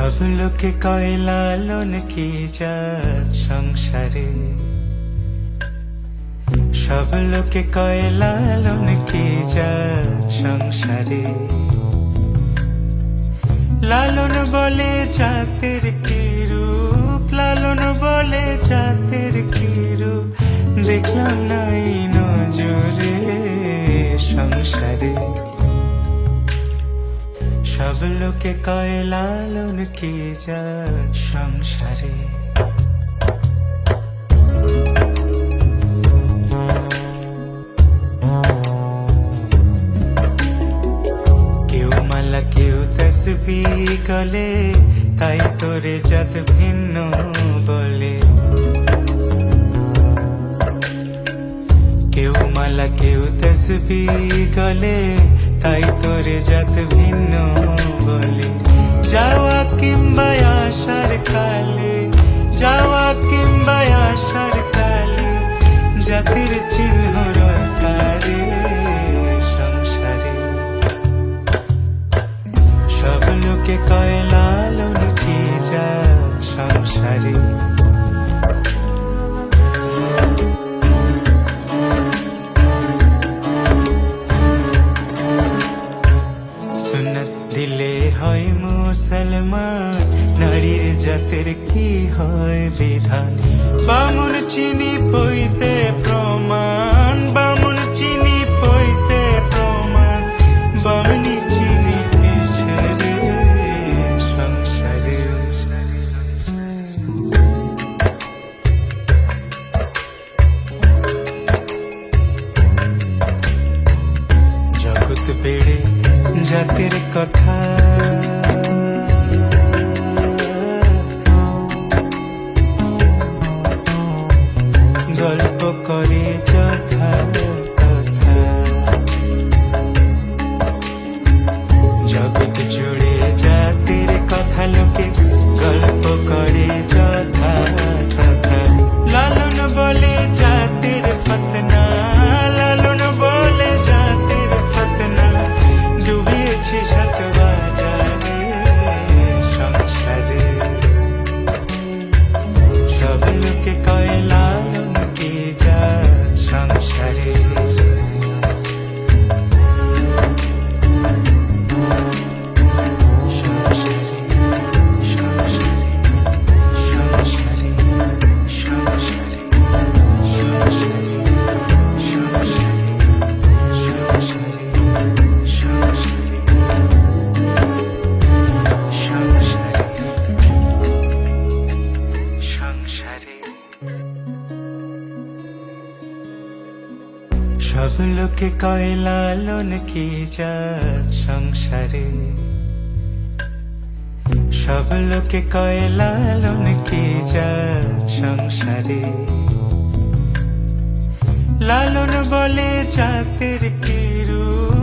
সব লোকে কয় লালন কি জাত সংসারে, সব লোকে কয় লালন কি জাত সংসারে। লালন বলে জাতের কি রূপ, লালন বলে জাতের কি রূপ, দেখলাম নাই নজরে সংসারে। সব লোকে কয় লালন কি জাত সংসারে। কেউ মালা কেউ তসবিহ গলে, তাই তোরে জাত ভিন্ন বলে। কেউ মালা কেউ তসবিহ গলে, তাই তোরে জাত ভিন্ন বলে। যাওয়া কিংবা আসার কালে, যাওয়া কিংবা আসার কালে, জাতির চিহ্ন রটারে সংসারে। সব লোকে কয় লালন কি জাত সংসারে। সুন্নত দিলে হয় মুসলমান, নারীর জাতের কি হয় বিধান। বামুন চিনি পইতে প্রমাণ, বামুন চিনি পইতে প্রমাণ, বামনি চিনি পেশরে সংসারে। জগৎ বেড়ে জাতের কথা, গল্প করে যথা কথা। জগৎ জুড়ে জাতের কথা লোকে গল্প করে যথা কথা। লালন বলে জাতের ফতনা, লালন বলে জাতের ফতনা, ডুবেছে শতবাজারে সংসারে। সব লোকে কয় লালন কি জাত সংসারে। সব লোকে কয় লালন কি জাত সংসারে। সব লোকে কয় লালন কি জাত সংসারে। লালন বলে জাতের কি রূপ।